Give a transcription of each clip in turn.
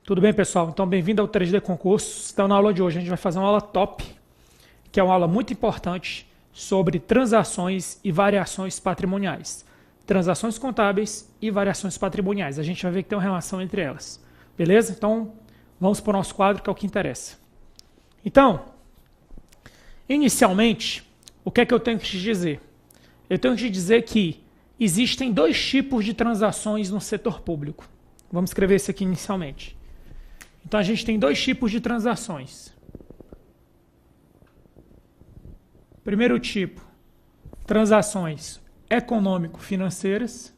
Tudo bem, pessoal? Então, bem-vindo ao 3D Concursos. Então, na aula de hoje, a gente vai fazer uma aula top, que é uma aula muito importante sobre transações e variações patrimoniais. Transações contábeis e variações patrimoniais. A gente vai ver que tem uma relação entre elas. Beleza? Então, vamos para o nosso quadro, que é o que interessa. Então, inicialmente, o que é que eu tenho que te dizer? Eu tenho que te dizer que existem dois tipos de transações no setor público. Vamos escrever isso aqui inicialmente. Então, a gente tem dois tipos de transações. Primeiro tipo, transações econômico-financeiras.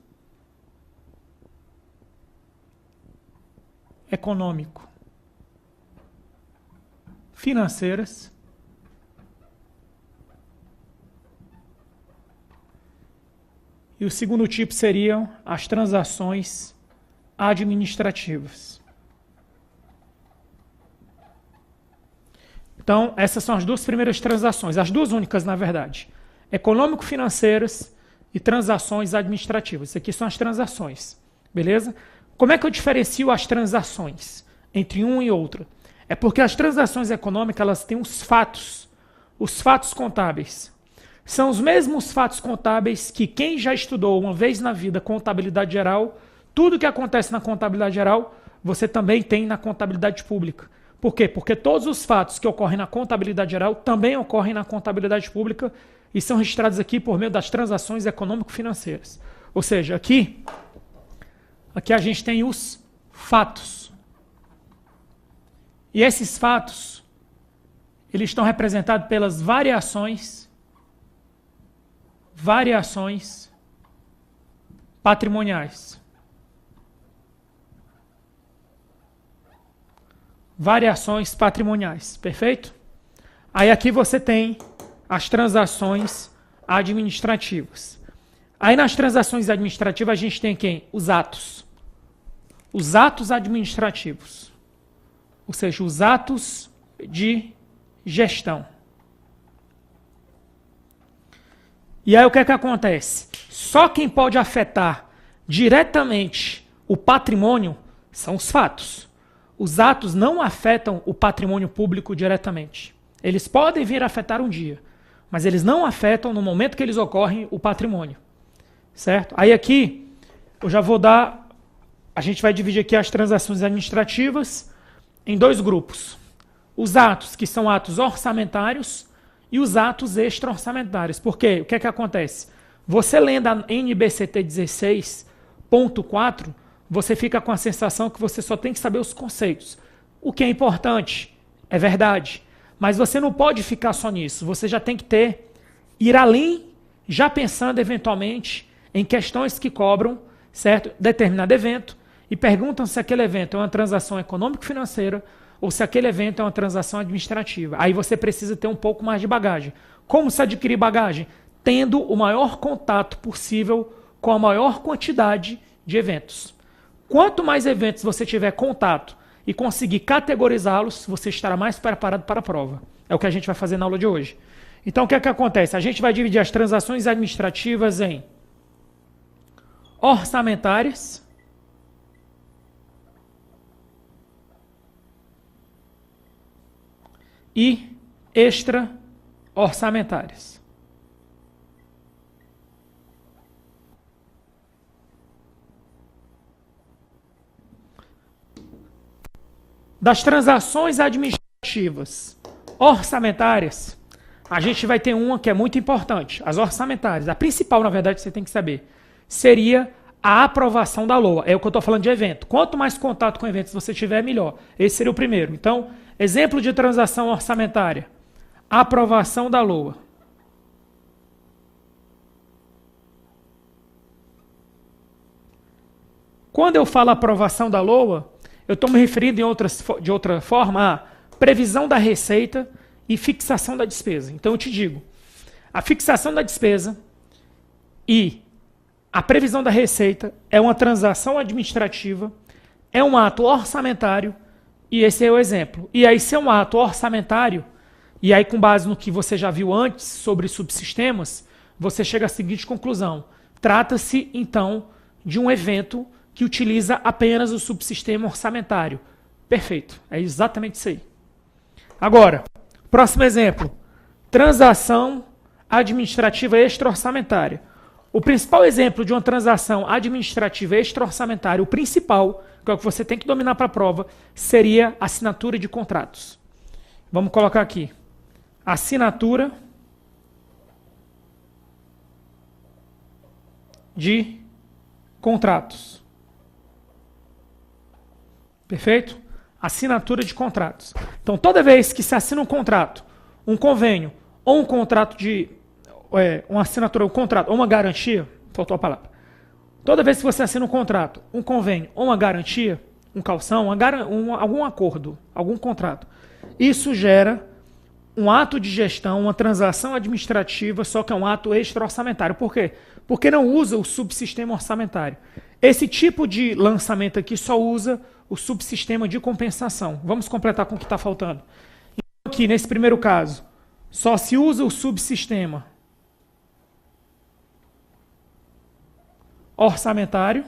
Econômico-financeiras. E o segundo tipo seriam as transações administrativas. Então, essas são as duas primeiras transações, as duas únicas, na verdade. Econômico-financeiras e transações administrativas. Isso aqui são as transações, beleza? Como é que eu diferencio as transações entre um e outro? É porque as transações econômicas, elas têm os fatos contábeis. São os mesmos fatos contábeis que quem já estudou uma vez na vida contabilidade geral, tudo que acontece na contabilidade geral, você também tem na contabilidade pública. Por quê? Porque todos os fatos que ocorrem na contabilidade geral também ocorrem na contabilidade pública e são registrados aqui por meio das transações econômico-financeiras. Ou seja, aqui a gente tem os fatos. E esses fatos, eles estão representados pelas variações patrimoniais. Variações patrimoniais, perfeito? Aí aqui você tem as transações administrativas. Aí nas transações administrativas a gente tem quem? Os atos. Os atos administrativos. Ou seja, os atos de gestão. E aí o que é que acontece? Só quem pode afetar diretamente o patrimônio são os fatos. Os atos não afetam o patrimônio público diretamente. Eles podem vir a afetar um dia, mas eles não afetam no momento que eles ocorrem o patrimônio. Certo? Aí aqui, eu já vou dar... A gente vai dividir aqui as transações administrativas em dois grupos. Os atos que são atos orçamentários e os atos extra-orçamentários. Por quê? O que é que acontece? Você lendo a NBCT 16.4, você fica com a sensação que você só tem que saber os conceitos. O que é importante, é verdade. Mas você não pode ficar só nisso. Você já tem que ir além, já pensando eventualmente em questões que cobram, certo, determinado evento e perguntam se aquele evento é uma transação econômico-financeira ou se aquele evento é uma transação administrativa. Aí você precisa ter um pouco mais de bagagem. Como se adquirir bagagem? Tendo o maior contato possível com a maior quantidade de eventos. Quanto mais eventos você tiver contato e conseguir categorizá-los, você estará mais preparado para a prova. É o que a gente vai fazer na aula de hoje. Então, o que é que acontece? A gente vai dividir as transações administrativas em orçamentárias e extra-orçamentárias. Das transações administrativas orçamentárias, a gente vai ter uma que é muito importante. As orçamentárias, a principal, na verdade, que você tem que saber, seria a aprovação da LOA. É o que eu estou falando de evento. Quanto mais contato com eventos você tiver, melhor. Esse seria o primeiro. Então, exemplo de transação orçamentária. Aprovação da LOA. Quando eu falo aprovação da LOA, eu estou me referindo de outra forma a previsão da receita e fixação da despesa. Então eu te digo, a fixação da despesa e a previsão da receita é uma transação administrativa, é um ato orçamentário e esse é o exemplo. E aí se é um ato orçamentário, e aí com base no que você já viu antes sobre subsistemas, você chega à seguinte conclusão. Trata-se então de um evento que utiliza apenas o subsistema orçamentário. Perfeito. É exatamente isso aí. Agora, próximo exemplo. Transação administrativa extra-orçamentária. O principal exemplo de uma transação administrativa extra-orçamentária, o principal, que é o que você tem que dominar para a prova, seria assinatura de contratos. Vamos colocar aqui. Assinatura de contratos. Perfeito? Assinatura de contratos. Então, toda vez que se assina um contrato, um convênio, ou um contrato de... uma assinatura, um contrato, ou uma garantia, faltou a palavra. Toda vez que você assina um contrato, um convênio, ou uma garantia, um calção, algum acordo, algum contrato, isso gera um ato de gestão, uma transação administrativa, só que é um ato extra-orçamentário. Por quê? Porque não usa o subsistema orçamentário. Esse tipo de lançamento aqui só usa o subsistema de compensação. Vamos completar com o que está faltando. Então, aqui, nesse primeiro caso, só se usa o subsistema orçamentário.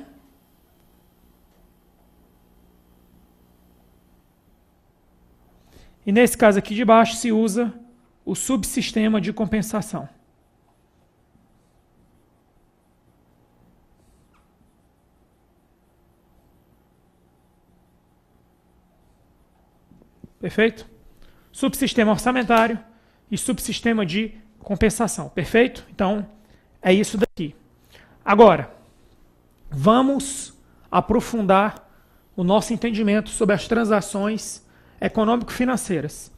E nesse caso aqui de baixo se usa o subsistema de compensação. Perfeito? Subsistema orçamentário e subsistema de compensação. Perfeito? Então, é isso daqui. Agora, vamos aprofundar o nosso entendimento sobre as transações econômico-financeiras.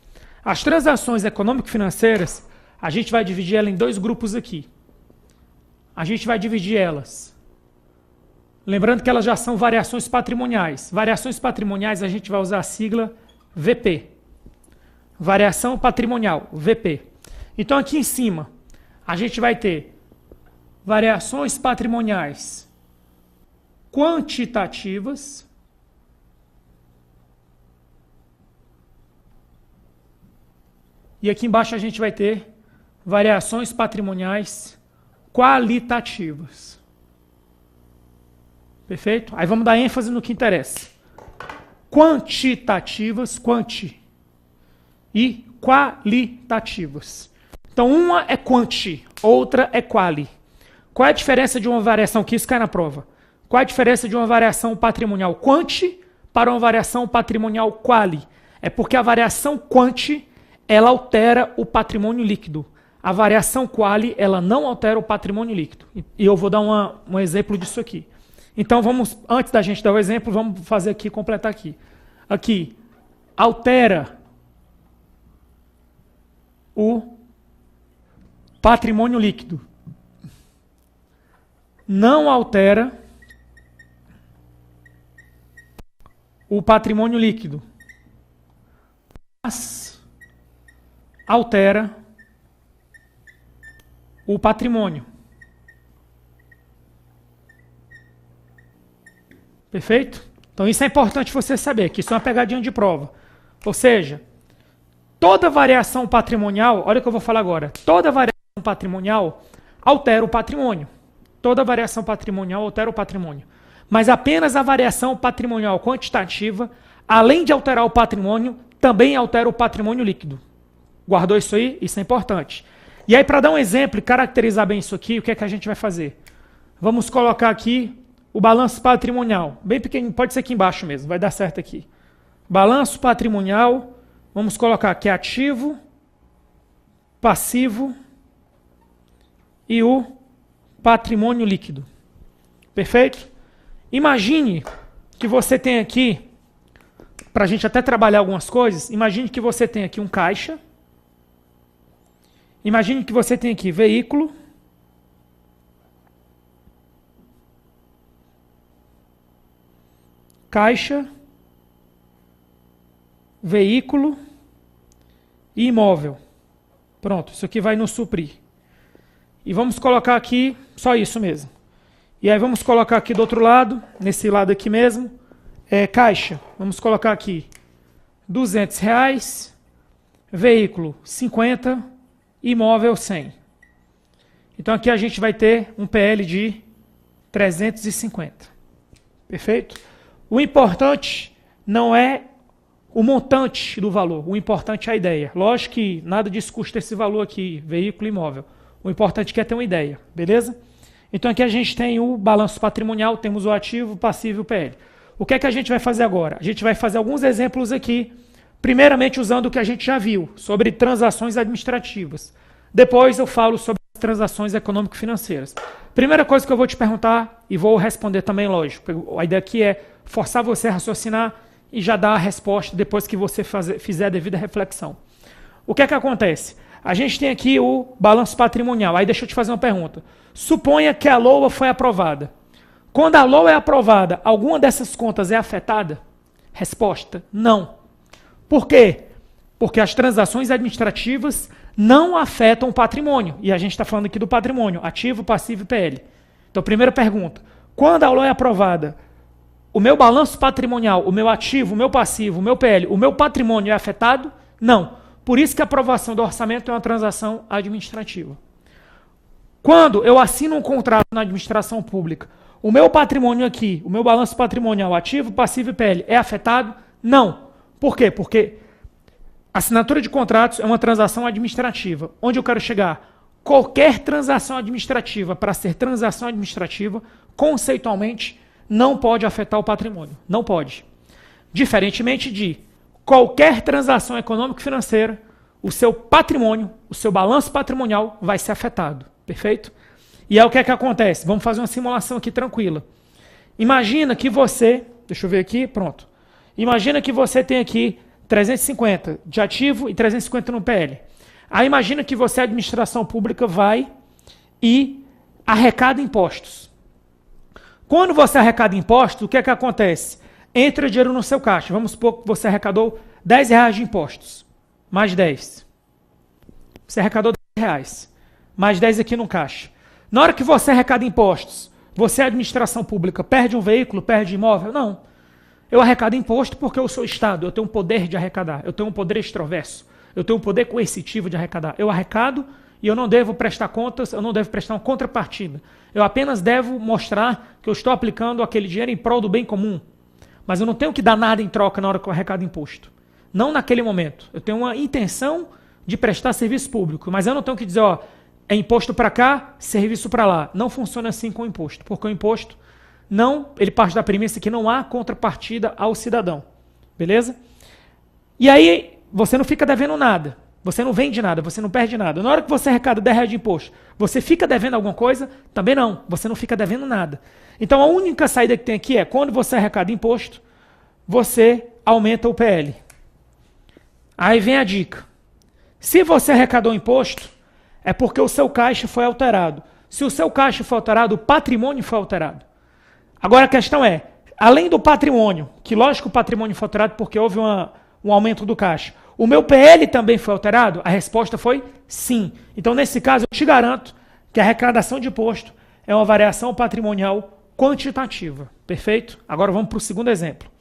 As transações econômico-financeiras, a gente vai dividir elas em dois grupos aqui. A gente vai dividir elas. Lembrando que elas já são variações patrimoniais. Variações patrimoniais a gente vai usar a sigla VP. Variação patrimonial, VP. Então aqui em cima, a gente vai ter variações patrimoniais quantitativas e aqui embaixo a gente vai ter variações patrimoniais qualitativas. Perfeito? Aí vamos dar ênfase no que interessa. Quantitativas, quanti, e qualitativas. Então uma é quanti, outra é quali. Qual é a diferença de uma variação, que isso cai na prova? Qual é a diferença de uma variação patrimonial quanti para uma variação patrimonial quali? É porque a variação quanti, ela altera o patrimônio líquido. A variação quali, ela não altera o patrimônio líquido. E eu vou dar um exemplo disso aqui. Então vamos, antes da gente dar o exemplo, vamos fazer aqui, completar aqui. Aqui, altera o patrimônio líquido. Não altera o patrimônio líquido, mas altera o patrimônio. Perfeito? Então isso é importante você saber, que isso é uma pegadinha de prova. Ou seja, toda variação patrimonial, olha o que eu vou falar agora, toda variação patrimonial altera o patrimônio. Toda variação patrimonial altera o patrimônio. Mas apenas a variação patrimonial quantitativa, além de alterar o patrimônio, também altera o patrimônio líquido. Guardou isso aí? Isso é importante. E aí, para dar um exemplo e caracterizar bem isso aqui, o que é que a gente vai fazer? Vamos colocar aqui o balanço patrimonial. Bem pequenininho, pode ser aqui embaixo mesmo, vai dar certo aqui. Balanço patrimonial, vamos colocar aqui ativo, passivo e o patrimônio líquido. Perfeito? Imagine que você tem aqui, para a gente até trabalhar algumas coisas, imagine que você tem aqui um caixa, imagine que você tem aqui veículo, caixa, veículo e imóvel. Pronto, isso aqui vai nos suprir. E vamos colocar aqui só isso mesmo. E aí vamos colocar aqui do outro lado, nesse lado aqui mesmo, caixa. Vamos colocar aqui R$200, veículo 50, imóvel 100. Então aqui a gente vai ter um PL de 350. Perfeito? O importante não é o montante do valor. O importante é a ideia. Lógico que nada disso custa esse valor aqui, veículo imóvel. O importante é ter uma ideia, beleza? Então aqui a gente tem o balanço patrimonial, temos o ativo, o passivo e o PL. O que é que a gente vai fazer agora? A gente vai fazer alguns exemplos aqui, primeiramente usando o que a gente já viu, sobre transações administrativas. Depois eu falo sobre as transações econômico-financeiras. Primeira coisa que eu vou te perguntar, e vou responder também, lógico, a ideia aqui é forçar você a raciocinar e já dar a resposta depois que você fizer a devida reflexão. O que é que acontece? A gente tem aqui o balanço patrimonial. Aí deixa eu te fazer uma pergunta. Suponha que a LOA foi aprovada. Quando a LOA é aprovada, alguma dessas contas é afetada? Resposta, não. Por quê? Porque as transações administrativas não afetam o patrimônio. E a gente está falando aqui do patrimônio, ativo, passivo e PL. Então, primeira pergunta. Quando a LOA é aprovada, o meu balanço patrimonial, o meu ativo, o meu passivo, o meu PL, o meu patrimônio é afetado? Não. Por isso que a aprovação do orçamento é uma transação administrativa. Quando eu assino um contrato na administração pública, o meu patrimônio aqui, o meu balanço patrimonial, ativo, passivo e PL, é afetado? Não. Por quê? Porque assinatura de contratos é uma transação administrativa. Onde eu quero chegar? Qualquer transação administrativa, para ser transação administrativa, conceitualmente, não pode afetar o patrimônio. Não pode. Diferentemente de qualquer transação econômico-financeira, o seu patrimônio, o seu balanço patrimonial vai ser afetado. Perfeito? E é o que é que acontece? Vamos fazer uma simulação aqui tranquila. Imagina que você, deixa eu ver aqui, pronto. Imagina que você tem aqui 350 de ativo e 350 no PL. Aí imagina que você, a administração pública, vai e arrecada impostos. Quando você arrecada impostos, o que é que acontece? Entra dinheiro no seu caixa. Vamos supor que você arrecadou R$10 de impostos. Mais 10. Você arrecadou R$10. Mais 10 aqui no caixa. Na hora que você arrecada impostos, você, administração pública, perde um veículo, perde imóvel? Não. Eu arrecado imposto porque eu sou Estado. Eu tenho um poder de arrecadar. Eu tenho um poder extroverso. Eu tenho um poder coercitivo de arrecadar. Eu arrecado e eu não devo prestar contas, eu não devo prestar uma contrapartida. Eu apenas devo mostrar que eu estou aplicando aquele dinheiro em prol do bem comum. Mas eu não tenho que dar nada em troca na hora que eu arrecado imposto. Não naquele momento. Eu tenho uma intenção de prestar serviço público, mas eu não tenho que dizer, ó, é imposto para cá, serviço para lá. Não funciona assim com o imposto, porque o imposto não, ele parte da premissa que não há contrapartida ao cidadão. Beleza? E aí, você não fica devendo nada. Você não vende nada, você não perde nada. Na hora que você arrecada R$10 de imposto, você fica devendo alguma coisa? Também não, você não fica devendo nada. Então a única saída que tem aqui é, quando você arrecada imposto, você aumenta o PL. Aí vem a dica. Se você arrecadou imposto, é porque o seu caixa foi alterado. Se o seu caixa foi alterado, o patrimônio foi alterado. Agora a questão é, além do patrimônio, que lógico o patrimônio foi alterado porque houve um aumento do caixa, o meu PL também foi alterado? A resposta foi sim. Então nesse caso eu te garanto que a arrecadação de imposto é uma variação patrimonial quantitativa. Perfeito? Agora vamos para o segundo exemplo.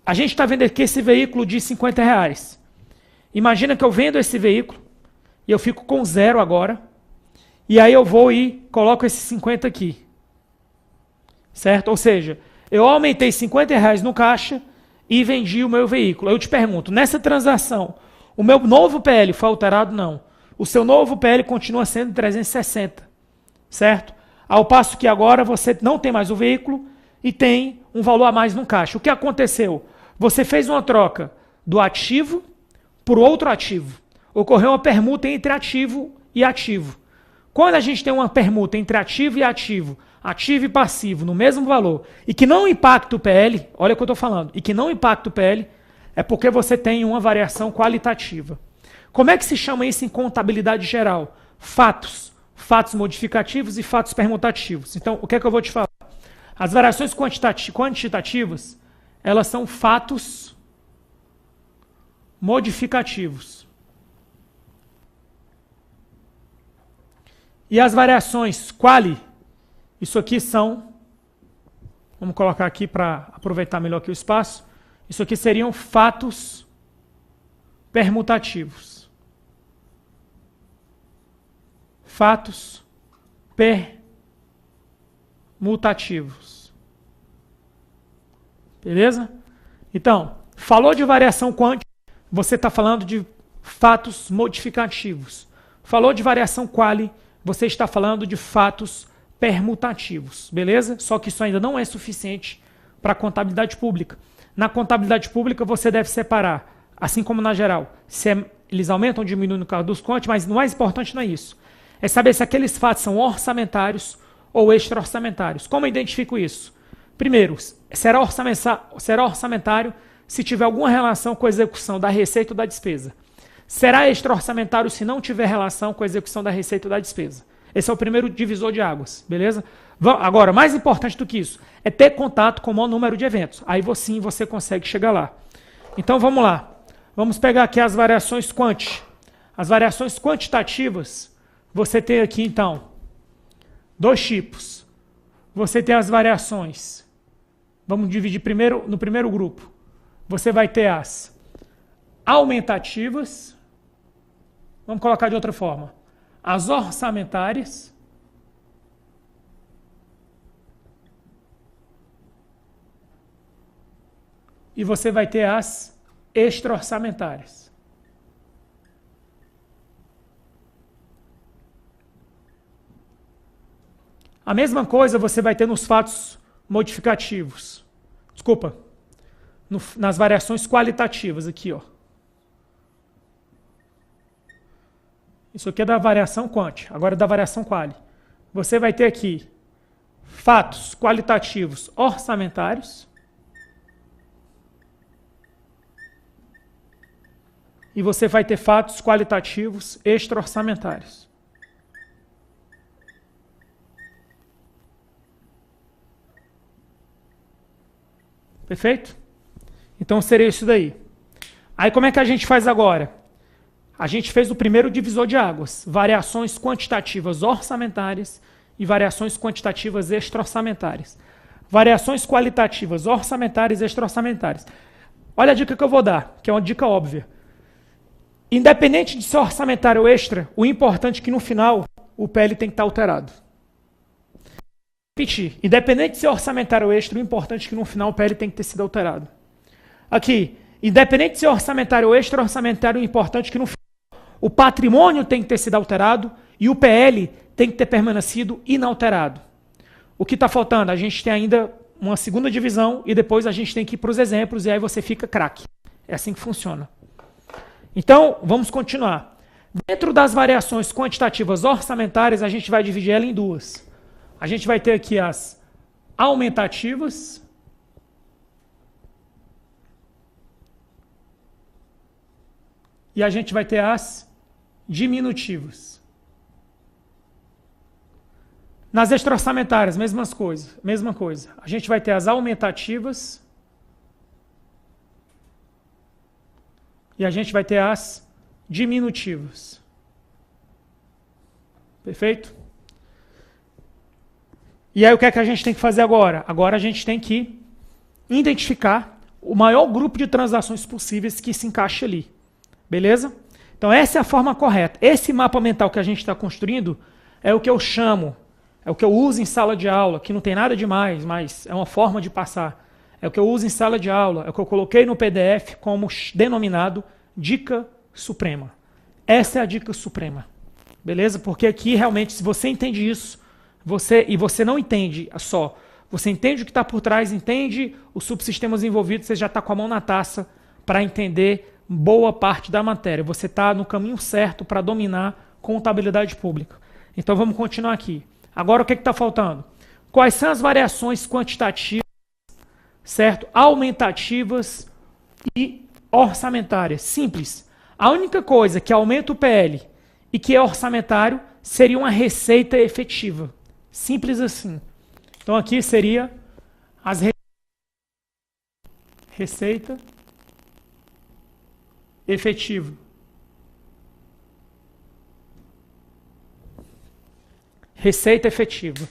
A gente está vendo aqui esse veículo de R$50. Imagina que eu vendo esse veículo e eu fico com 0 agora, e aí eu vou e coloco esses 50 aqui. Certo? Ou seja, eu aumentei R$50 no caixa e vendi o meu veículo. Eu te pergunto, nessa transação, o meu novo PL foi alterado? Não. O seu novo PL continua sendo 360. Certo? Ao passo que agora você não tem mais o veículo e tem um valor a mais no caixa. O que aconteceu? Você fez uma troca do ativo por outro ativo. Ocorreu uma permuta entre ativo e ativo. Quando a gente tem uma permuta entre ativo e passivo no mesmo valor, e que não impacta o PL, olha o que eu estou falando, e que não impacta o PL, é porque você tem uma variação qualitativa. Como é que se chama isso em contabilidade geral? Fatos. Fatos modificativos e fatos permutativos. Então, o que é que eu vou te falar? As variações quantitativas, elas são fatos modificativos. E as variações quali, isso aqui são, vamos colocar aqui para aproveitar melhor aqui o espaço, isso aqui seriam fatos permutativos. Fatos permutativos. Beleza? Então, Falou de variação quântica, você está falando de fatos modificativos. Falou de variação quali, você está falando de fatos permutativos, beleza? Só que isso ainda não é suficiente para a contabilidade pública. Na contabilidade pública você deve separar, assim como na geral, se eles aumentam ou diminuem no caso dos quanti, mas o mais importante não é isso. É saber se aqueles fatos são orçamentários ou extra-orçamentários. Como eu identifico isso? Primeiro, será orçamentário se tiver alguma relação com a execução da receita ou da despesa. Será extra-orçamentário se não tiver relação com a execução da receita ou da despesa. Esse é o primeiro divisor de águas, beleza? Agora, mais importante do que isso, é ter contato com o maior número de eventos. Aí sim você consegue chegar lá. Então vamos lá. Vamos pegar aqui as variações quanti. As variações quantitativas, você tem aqui então dois tipos. Você tem as variações. Vamos dividir primeiro no primeiro grupo. Você vai ter as aumentativas. Vamos colocar de outra forma. As orçamentárias. E você vai ter as extra-orçamentárias. A mesma coisa você vai ter nos fatos modificativos. Desculpa. Nas variações qualitativas aqui, ó. Isso aqui é da variação quanti, agora é da variação quali. Você vai ter aqui fatos qualitativos orçamentários e você vai ter fatos qualitativos extra-orçamentários. Perfeito? Então seria isso daí. Aí como é que a gente faz agora? A gente fez o primeiro divisor de águas, variações quantitativas orçamentárias e variações quantitativas extra-orçamentárias. Variações qualitativas orçamentárias e extra-orçamentárias. Olha a dica que eu vou dar, que é uma dica óbvia. Independente de ser orçamentário ou extra, o importante é que no final o PL tem que estar alterado. Repetir, independente de ser orçamentário ou extra, o importante é que no final o PL tem que ter sido alterado. Aqui, independente de ser orçamentário ou extra-orçamentário, o importante é que no final o patrimônio tem que ter sido alterado e o PL tem que ter permanecido inalterado. O que está faltando? A gente tem ainda uma segunda divisão e depois a gente tem que ir para os exemplos e aí você fica craque. É assim que funciona. Então, vamos continuar. Dentro das variações quantitativas orçamentárias, a gente vai dividir ela em duas. A gente vai ter aqui as aumentativas e a gente vai ter as diminutivas. Nas extra-orçamentárias, mesma coisa. A gente vai ter as aumentativas e a gente vai ter as diminutivas. Perfeito? E aí o que é que a gente tem que fazer agora? Agora a gente tem que identificar o maior grupo de transações possíveis que se encaixe ali. Beleza? Então essa é a forma correta. Esse mapa mental que a gente está construindo é o que eu chamo, é o que eu uso em sala de aula, que não tem nada demais, mas é uma forma de passar. É o que eu uso em sala de aula, é o que eu coloquei no PDF como denominado dica suprema. Essa é a dica suprema. Beleza? Porque aqui realmente, se você entende isso, você não entende só, você entende o que está por trás, entende os subsistemas envolvidos, você já está com a mão na taça para entender boa parte da matéria. Você está no caminho certo para dominar contabilidade pública. Então vamos continuar aqui. Agora o que está faltando? Quais são as variações quantitativas, certo? Aumentativas e orçamentárias? Simples. A única coisa que aumenta o PL e que é orçamentário seria uma receita efetiva. Simples assim. Então aqui seria as receita efetiva. Receita efetiva.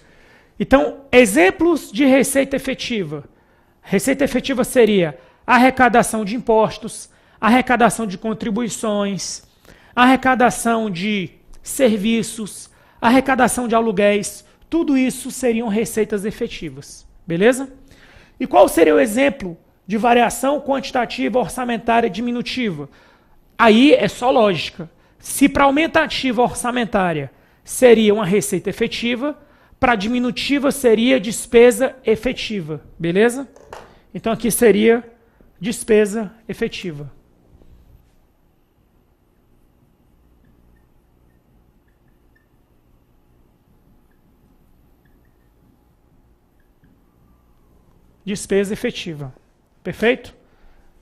Então, exemplos de receita efetiva. Receita efetiva seria arrecadação de impostos, arrecadação de contribuições, arrecadação de serviços, arrecadação de aluguéis. Tudo isso seriam receitas efetivas. Beleza? E qual seria o exemplo de variação quantitativa orçamentária diminutiva. Aí é só lógica. Se para aumentativa orçamentária seria uma receita efetiva, para diminutiva seria despesa efetiva. Beleza? Então aqui seria despesa efetiva. Despesa efetiva. Perfeito?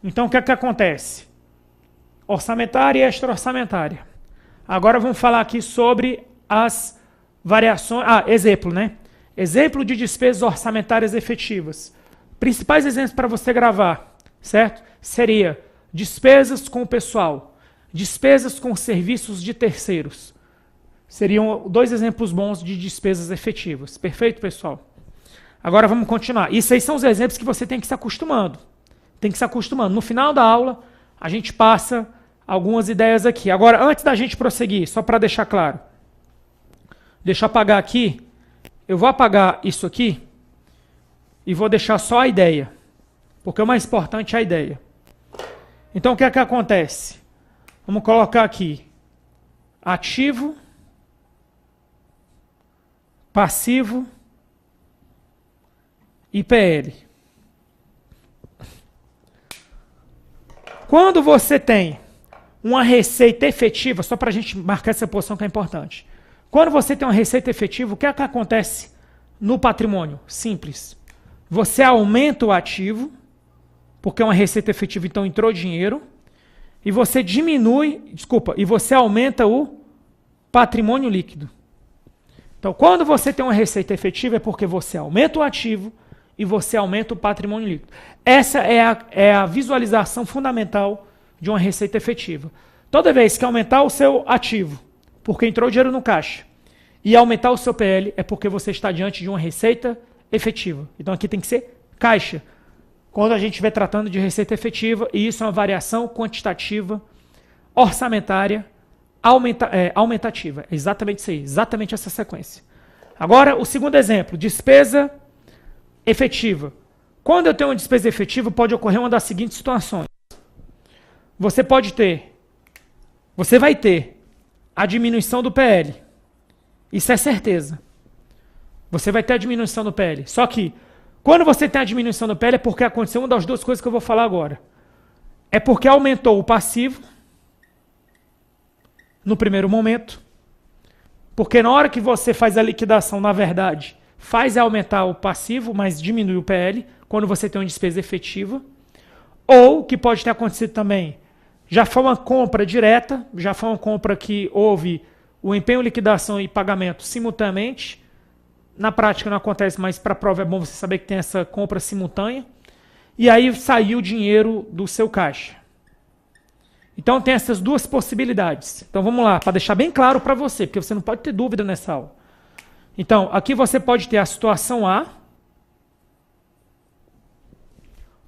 Então, o que é que acontece? Orçamentária e extra-orçamentária. Agora vamos falar aqui sobre as variações... exemplo, né? Exemplo de despesas orçamentárias efetivas. Principais exemplos para você gravar, certo? Seria despesas com o pessoal, despesas com serviços de terceiros. Seriam 2 exemplos bons de despesas efetivas. Perfeito, pessoal? Agora vamos continuar. Isso aí são os exemplos que você tem que se acostumando. Tem que se acostumando. No final da aula, a gente passa algumas ideias aqui. Agora, antes da gente prosseguir, só para deixar claro. Deixa eu apagar aqui. Eu vou apagar isso aqui e vou deixar só a ideia. Porque o mais importante é a ideia. Então, o que é que acontece? Vamos colocar aqui ativo, passivo e PL. Quando você tem uma receita efetiva, só para a gente marcar essa posição que é importante. Quando você tem uma receita efetiva, o que é que acontece no patrimônio? Simples. Você aumenta o ativo, porque é uma receita efetiva, então entrou dinheiro, e você e você aumenta o patrimônio líquido. Então, quando você tem uma receita efetiva, é porque você aumenta o ativo e você aumenta o patrimônio líquido. Essa é a visualização fundamental de uma receita efetiva. Toda vez que aumentar o seu ativo, porque entrou dinheiro no caixa, e aumentar o seu PL, é porque você está diante de uma receita efetiva. Então aqui tem que ser caixa. Quando a gente estiver tratando de receita efetiva, e isso é uma variação quantitativa, orçamentária, aumentativa. É exatamente isso aí, exatamente essa sequência. Agora, o segundo exemplo, despesa efetiva. Quando eu tenho uma despesa efetiva, pode ocorrer uma das seguintes situações. Você vai ter a diminuição do PL. Isso é certeza. Você vai ter a diminuição do PL. Só que, quando você tem a diminuição do PL, é porque aconteceu uma das 2 coisas que eu vou falar agora. É porque aumentou o passivo, no primeiro momento. Porque na hora que você faz a liquidação, na verdade, faz aumentar o passivo, mas diminui o PL, quando você tem uma despesa efetiva. Ou, que pode ter acontecido também, já foi uma compra direta, já foi uma compra que houve o empenho, liquidação e pagamento simultaneamente. Na prática não acontece, mas para a prova é bom você saber que tem essa compra simultânea. E aí saiu o dinheiro do seu caixa. Então tem essas 2 possibilidades. Então vamos lá, para deixar bem claro para você, porque você não pode ter dúvida nessa aula. Então, aqui você pode ter a situação A,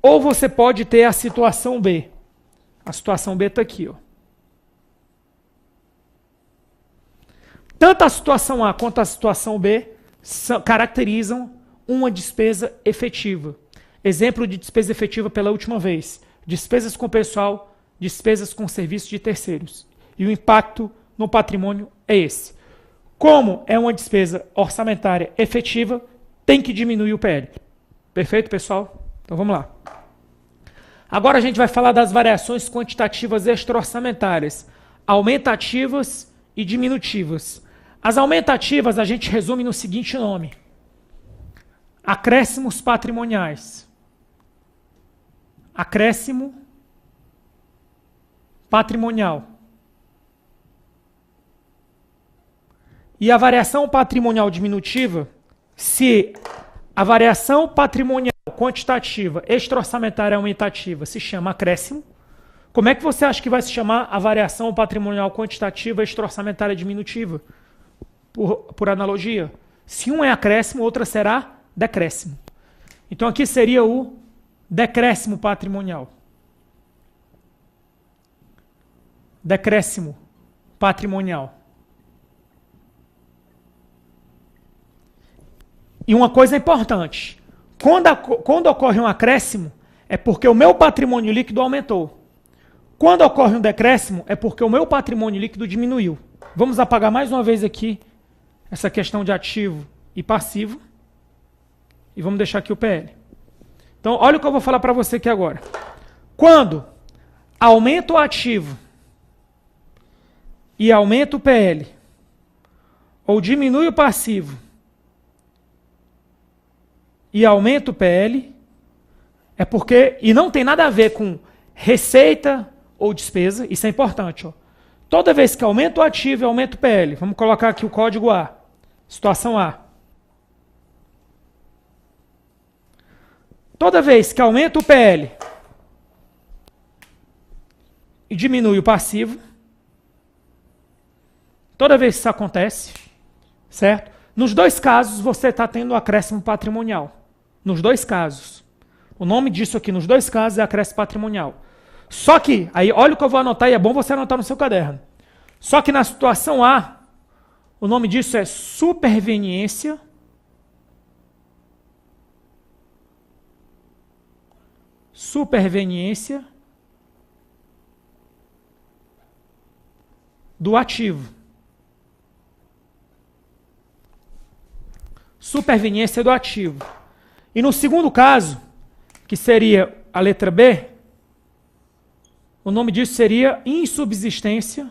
ou você pode ter a situação B. A situação B está aqui, ó. Tanto a situação A quanto a situação B caracterizam uma despesa efetiva. Exemplo de despesa efetiva pela última vez. Despesas com pessoal, despesas com serviços de terceiros. E o impacto no patrimônio é esse. Como é uma despesa orçamentária efetiva, tem que diminuir o PL. Perfeito, pessoal? Então vamos lá. Agora a gente vai falar das variações quantitativas extra-orçamentárias, aumentativas e diminutivas. As aumentativas a gente resume no seguinte nome: acréscimos patrimoniais. Acréscimo patrimonial. E a variação patrimonial diminutiva, se a variação patrimonial quantitativa extra-orçamentária aumentativa se chama acréscimo, como é que você acha que vai se chamar a variação patrimonial quantitativa extra-orçamentária diminutiva? Por analogia. Se um é acréscimo, outra será decréscimo. Então aqui seria o decréscimo patrimonial. Decréscimo patrimonial. E uma coisa importante, quando ocorre um acréscimo, é porque o meu patrimônio líquido aumentou. Quando ocorre um decréscimo, é porque o meu patrimônio líquido diminuiu. Vamos apagar mais uma vez aqui essa questão de ativo e passivo. E vamos deixar aqui o PL. Então, olha o que eu vou falar para você aqui agora. Quando aumenta o ativo e aumenta o PL, ou diminui o passivo e aumenta o PL, é porque, e não tem nada a ver com receita ou despesa, isso é importante. Ó. Toda vez que aumenta o ativo e aumenta o PL, vamos colocar aqui o código A, situação A. Toda vez que aumenta o PL e diminui o passivo, toda vez que isso acontece, certo? Nos dois casos, você está tendo um acréscimo patrimonial. Nos dois casos. O nome disso aqui, nos dois casos, é acréscimo patrimonial. Só que, aí olha o que eu vou anotar, e é bom você anotar no seu caderno. Só que na situação A, o nome disso é superveniência do ativo. Superveniência do ativo. E no segundo caso, que seria a letra B, o nome disso seria insubsistência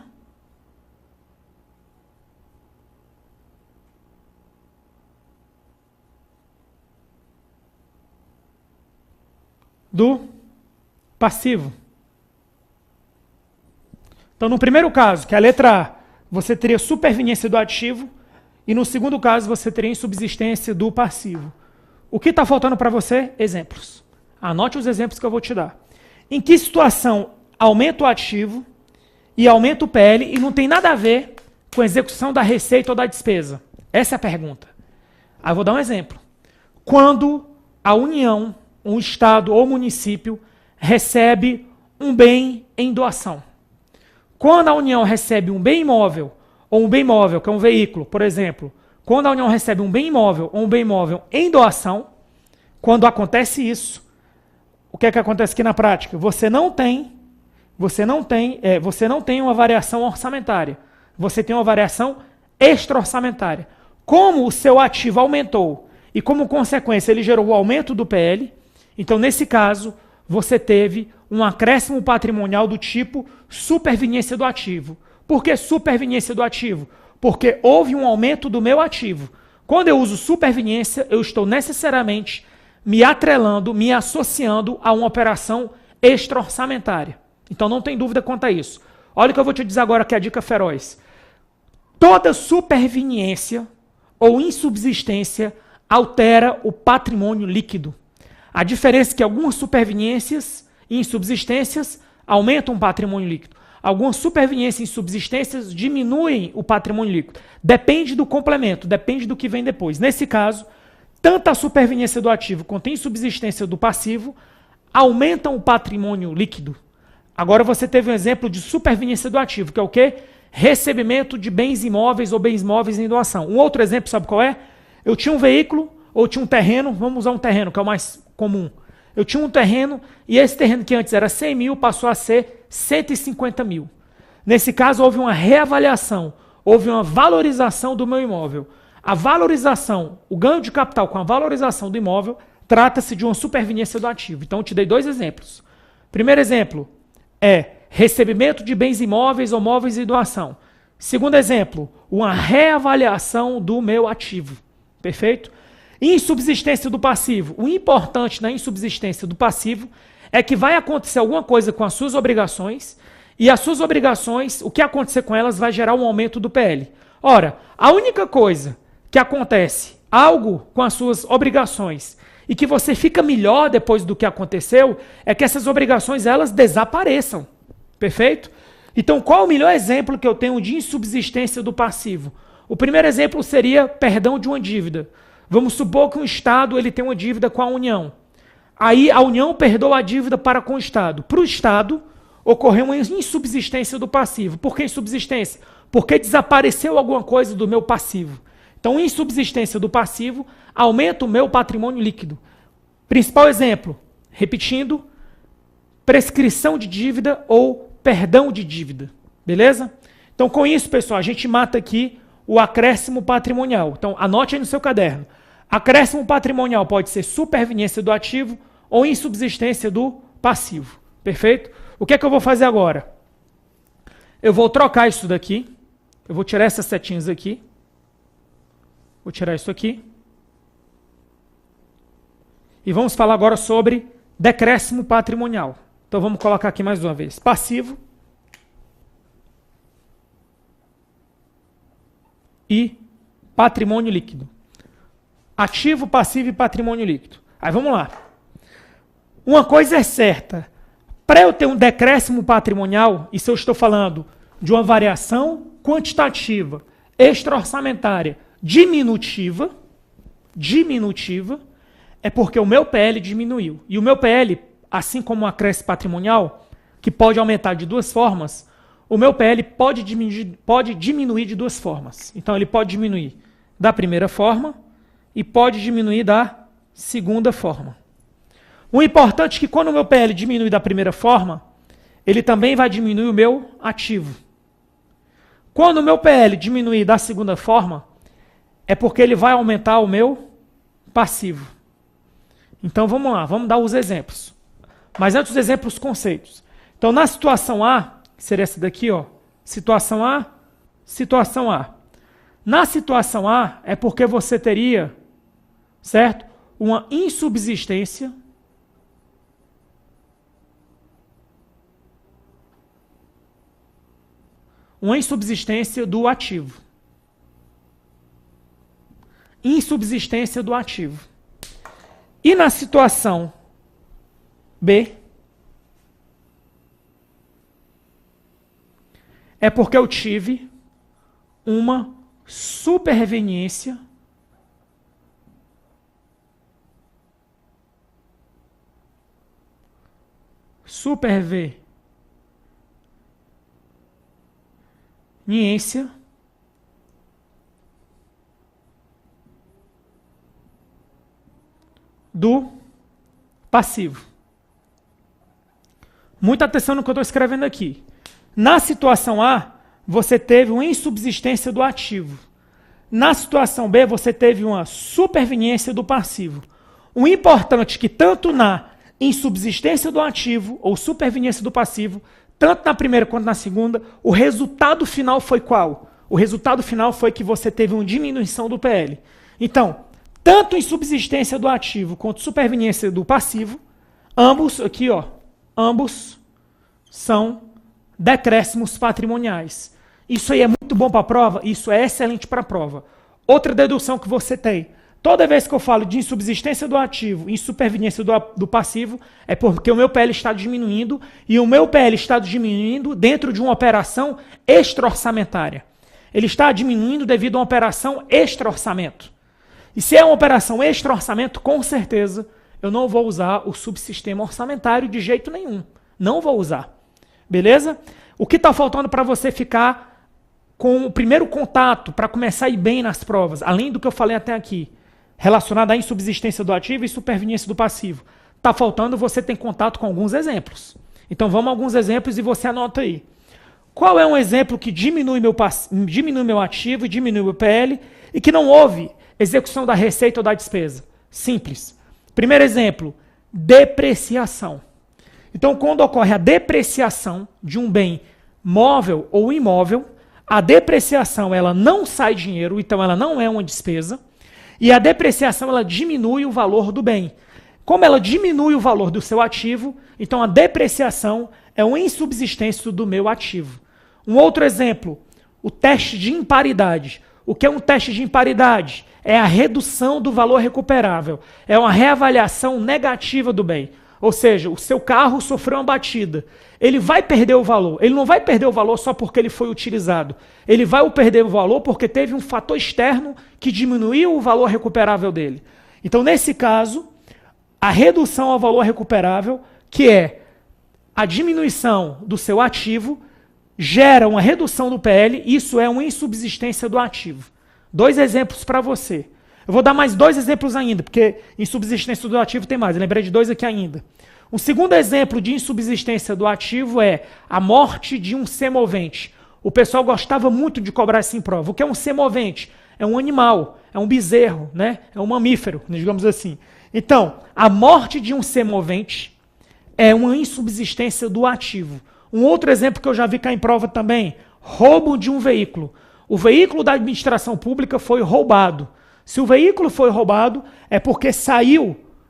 do passivo. Então, no primeiro caso, que é a letra A, você teria superveniência do ativo, e no segundo caso, você teria insubsistência do passivo. O que está faltando para você? Exemplos. Anote os exemplos que eu vou te dar. Em que situação aumenta o ativo e aumenta o PL e não tem nada a ver com a execução da receita ou da despesa? Essa é a pergunta. Aí eu vou dar um exemplo. Quando a União, um estado ou município recebe um bem em doação. Quando a União recebe um bem imóvel, ou um bem móvel, que é um veículo, por exemplo, quando a União recebe um bem imóvel ou um bem móvel em doação, quando acontece isso, o que é que acontece aqui na prática? Você não tem uma variação orçamentária, você tem uma variação extra-orçamentária. Como o seu ativo aumentou e como consequência ele gerou o aumento do PL, então nesse caso você teve um acréscimo patrimonial do tipo superveniência do ativo. Por que superveniência do ativo? Porque houve um aumento do meu ativo. Quando eu uso superveniência, eu estou necessariamente me atrelando, me associando a uma operação extra-orçamentária. Então não tem dúvida quanto a isso. Olha o que eu vou te dizer agora que é a dica feroz. Toda superveniência ou insubsistência altera o patrimônio líquido. A diferença é que algumas superveniências e insubsistências aumentam o patrimônio líquido. Algumas superveniências e insubsistências diminuem o patrimônio líquido. Depende do complemento, depende do que vem depois. Nesse caso, tanto a superveniência do ativo quanto a insubsistência do passivo aumentam o patrimônio líquido. Agora você teve um exemplo de superveniência do ativo, que é o quê? Recebimento de bens imóveis ou bens móveis em doação. Um outro exemplo, sabe qual é? Eu tinha um veículo ou tinha um terreno, vamos usar um terreno, que é o mais comum. Eu tinha um terreno e esse terreno que antes era 100 mil passou a ser 150 mil. Nesse caso, houve uma reavaliação, houve uma valorização do meu imóvel. A valorização, o ganho de capital com a valorização do imóvel, trata-se de uma superveniência do ativo. Então, eu te dei dois exemplos. Primeiro exemplo é recebimento de bens imóveis ou móveis em doação. Segundo exemplo, uma reavaliação do meu ativo. Perfeito? Insubsistência do passivo. O importante na insubsistência do passivo é que vai acontecer alguma coisa com as suas obrigações e as suas obrigações, o que acontecer com elas vai gerar um aumento do PL. Ora, a única coisa que acontece, algo com as suas obrigações e que você fica melhor depois do que aconteceu, é que essas obrigações elas desapareçam. Perfeito? Então, qual o melhor exemplo que eu tenho de insubsistência do passivo? O primeiro exemplo seria perdão de uma dívida. Vamos supor que um Estado ele tem uma dívida com a União. Aí a União perdoa a dívida para com o Estado. Para o Estado, ocorreu uma insubsistência do passivo. Por que insubsistência? Porque desapareceu alguma coisa do meu passivo. Então, insubsistência do passivo aumenta o meu patrimônio líquido. Principal exemplo, Repetindo, prescrição de dívida ou perdão de dívida. Beleza? Então, com isso, pessoal, a gente mata aqui o acréscimo patrimonial. Então, anote aí no seu caderno. Acréscimo patrimonial pode ser superveniência do ativo ou insubsistência do passivo. Perfeito? O que é que eu vou fazer agora? Eu vou trocar isso daqui. Eu vou tirar essas setinhas aqui. Vou tirar isso aqui. E vamos falar agora sobre decréscimo patrimonial. Então vamos colocar aqui mais uma vez. Passivo e patrimônio líquido. Ativo, passivo e patrimônio líquido. Aí vamos lá. Uma coisa é certa. Para eu ter um decréscimo patrimonial, isso eu estou falando de uma variação quantitativa, extra-orçamentária, diminutiva, é porque o meu PL diminuiu. E o meu PL, assim como o acréscimo patrimonial, que pode aumentar de duas formas, o meu PL pode diminuir de duas formas. Então ele pode diminuir da primeira forma e pode diminuir da segunda forma. O importante é que quando o meu PL diminui da primeira forma, ele também vai diminuir o meu ativo. Quando o meu PL diminuir da segunda forma, é porque ele vai aumentar o meu passivo. Então vamos lá, vamos dar os exemplos. Mas antes dos exemplos, os conceitos. Então na situação A, que seria essa daqui, ó, situação A, situação A. Na situação A é porque você teria, certo? Uma insubsistência do ativo. Insubsistência do ativo. E na situação B, é porque eu tive uma superveniência do passivo. Muita atenção no que eu estou escrevendo aqui. Na situação A, você teve uma insubsistência do ativo. Na situação B, você teve uma superveniência do passivo. O importante é que tanto na insubsistência do ativo ou superveniência do passivo, tanto na primeira quanto na segunda, o resultado final foi qual? O resultado final foi que você teve uma diminuição do PL. Então, tanto em subsistência do ativo quanto superveniência do passivo, ambos aqui, ó, ambos são decréscimos patrimoniais. Isso aí é muito bom para a prova? Isso é excelente para a prova. Outra dedução que você tem. Toda vez que eu falo de insubsistência do ativo e superveniência do passivo, é porque o meu PL está diminuindo e o meu PL está diminuindo dentro de uma operação extra-orçamentária. Ele está diminuindo devido a uma operação extra-orçamento. E se é uma operação extra-orçamento, com certeza eu não vou usar o subsistema orçamentário de jeito nenhum. Não vou usar. Beleza? O que está faltando para você ficar com o primeiro contato, para começar a ir bem nas provas, além do que eu falei até aqui, relacionado à insubsistência do ativo e superveniência do passivo? Está faltando você ter contato com alguns exemplos. Então vamos a alguns exemplos e você anota aí. Qual é um exemplo que diminui meu ativo e diminui meu PL e que não houve execução da receita ou da despesa? Simples. Primeiro exemplo, depreciação. Então, quando ocorre a depreciação de um bem móvel ou imóvel, a depreciação ela não sai dinheiro, então ela não é uma despesa, e a depreciação ela diminui o valor do bem. Como ela diminui o valor do seu ativo, então a depreciação é uma insubsistência do meu ativo. Um outro exemplo, o teste de imparidade. O que é um teste de imparidade? É a redução do valor recuperável. É uma reavaliação negativa do bem. Ou seja, o seu carro sofreu uma batida. Ele vai perder o valor. Ele não vai perder o valor só porque ele foi utilizado. Ele vai perder o valor porque teve um fator externo que diminuiu o valor recuperável dele. Então, nesse caso, a redução ao valor recuperável, que é a diminuição do seu ativo, gera uma redução do PL, isso é uma insubsistência do ativo. 2 exemplos para você. Eu vou dar mais 2 exemplos ainda, porque insubsistência do ativo tem mais. Eu lembrei de 2 aqui ainda. Um segundo exemplo de insubsistência do ativo é a morte de um semovente. O pessoal gostava muito de cobrar isso em prova. O que é um semovente? É um animal, é um bezerro, né? É um mamífero, digamos assim. Então, a morte de um semovente é uma insubsistência do ativo. Um outro exemplo que eu já vi cá em prova também, roubo de um veículo. O veículo da administração pública foi roubado. Se o veículo foi roubado, é porque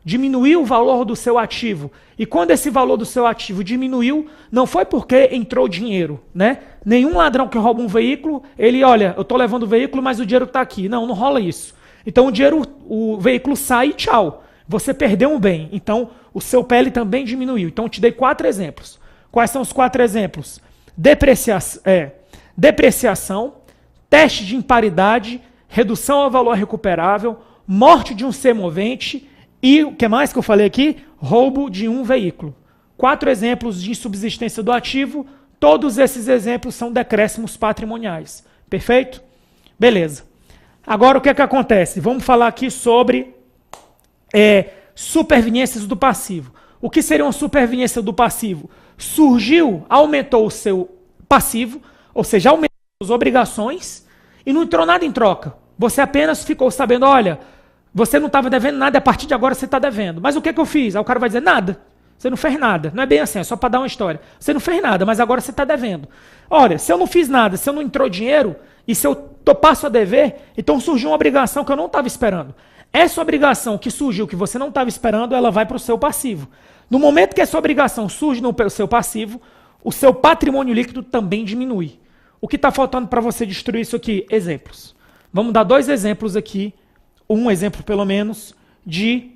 diminuiu o valor do seu ativo. E quando esse valor do seu ativo diminuiu, não foi porque entrou dinheiro, né? Nenhum ladrão que rouba um veículo, olha, eu estou levando o veículo, mas o dinheiro está aqui. Não rola isso. Então o veículo sai e tchau. Você perdeu um bem. Então o seu PL também diminuiu. Então eu te dei 4 exemplos. Quais são os 4 exemplos? Depreciação, teste de imparidade, redução ao valor recuperável, morte de um semovente e o que mais que eu falei aqui? Roubo de um veículo. 4 exemplos de insubsistência do ativo. Todos esses exemplos são decréscimos patrimoniais. Perfeito? Beleza. Agora o que acontece? Vamos falar aqui sobre superveniências do passivo. O que seria uma superveniência do passivo? Surgiu, aumentou o seu passivo, ou seja, aumentou as obrigações e não entrou nada em troca. Você apenas ficou sabendo, olha, você não estava devendo nada, a partir de agora você está devendo. Mas o que eu fiz? Aí o cara vai dizer, nada. Você não fez nada. Não é bem assim, é só para dar uma história. Você não fez nada, mas agora você está devendo. Olha, se eu não fiz nada, se eu não entrou dinheiro, e se eu passo a dever, então surgiu uma obrigação que eu não estava esperando. Essa obrigação que surgiu, que você não estava esperando, ela vai para o seu passivo. No momento que essa obrigação surge no seu passivo, o seu patrimônio líquido também diminui. O que está faltando para você destruir isso aqui? Exemplos. Vamos dar 2 exemplos aqui, um exemplo pelo menos, de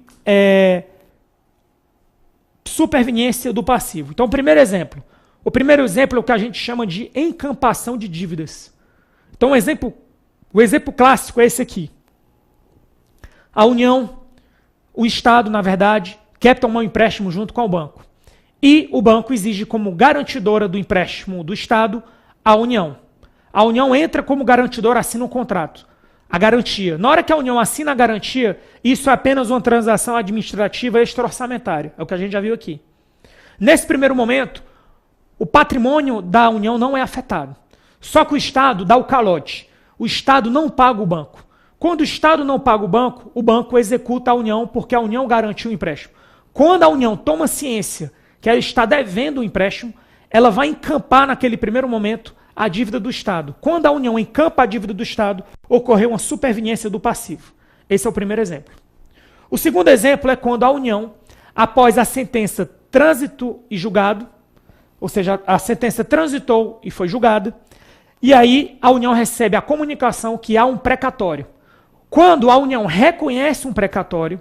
superveniência do passivo. Então, o primeiro exemplo é o que a gente chama de encampação de dívidas. Então, o exemplo clássico é esse aqui. A União, o Estado, na verdade, quer tomar um empréstimo junto com o banco. E o banco exige como garantidora do empréstimo do Estado a União. A União entra como garantidora, assina um contrato. A garantia. Na hora que a União assina a garantia, isso é apenas uma transação administrativa extra-orçamentária. É o que a gente já viu aqui. Nesse primeiro momento, o patrimônio da União não é afetado. Só que o Estado dá o calote. O Estado não paga o banco. Quando o Estado não paga o banco executa a União porque a União garantiu o empréstimo. Quando a União toma ciência que ela está devendo o empréstimo, ela vai encampar naquele primeiro momento a dívida do Estado. Quando a União encampa a dívida do Estado, ocorreu uma superveniência do passivo. Esse é o primeiro exemplo. O segundo exemplo é quando a União, após a sentença trânsito e julgado, ou seja, a sentença transitou e foi julgada, e aí a União recebe a comunicação que há um precatório. Quando a União reconhece um precatório,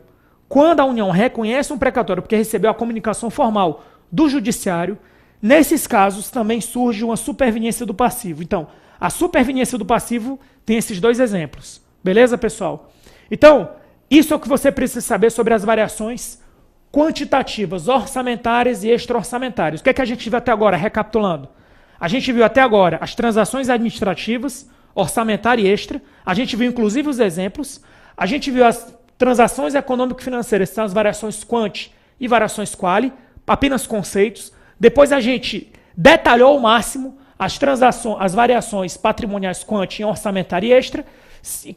porque recebeu a comunicação formal do judiciário, nesses casos também surge uma superveniência do passivo. Então, a superveniência do passivo tem esses 2 exemplos. Beleza, pessoal? Então, isso é o que você precisa saber sobre as variações quantitativas, orçamentárias e extra-orçamentárias. O que é que a gente viu até agora? Recapitulando. A gente viu até agora as transações administrativas, orçamentária e extra. A gente viu inclusive os exemplos. A gente viu as transações econômico-financeiras, que são as variações quant e variações quali, apenas conceitos. Depois a gente detalhou ao máximo as variações patrimoniais quant em orçamentária e extra,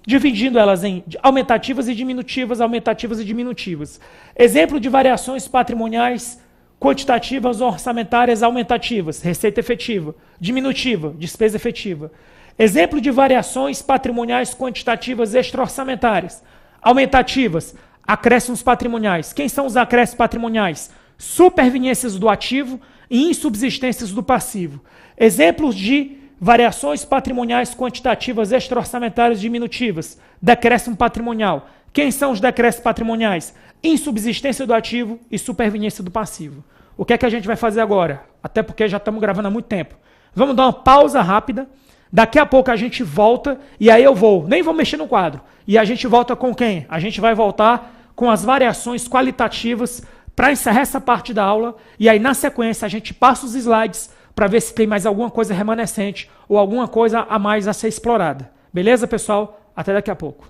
dividindo elas em aumentativas e diminutivas, aumentativas e diminutivas. Exemplo de variações patrimoniais quantitativas, orçamentárias, aumentativas, receita efetiva, diminutiva, despesa efetiva. Exemplo de variações patrimoniais quantitativas extra-orçamentárias, aumentativas, acréscimos patrimoniais. Quem são os acréscimos patrimoniais? Superveniências do ativo e insubsistências do passivo. Exemplos de variações patrimoniais quantitativas extra-orçamentárias diminutivas. Decréscimo patrimonial. Quem são os decréscimos patrimoniais? Insubsistência do ativo e superveniência do passivo. O que é que a gente vai fazer agora? Até porque já estamos gravando há muito tempo. Vamos dar uma pausa rápida. Daqui a pouco a gente volta e aí nem vou mexer no quadro. E a gente volta com quem? A gente vai voltar com as variações qualitativas para encerrar essa parte da aula. E aí na sequência a gente passa os slides para ver se tem mais alguma coisa remanescente ou alguma coisa a mais a ser explorada. Beleza, pessoal? Até daqui a pouco.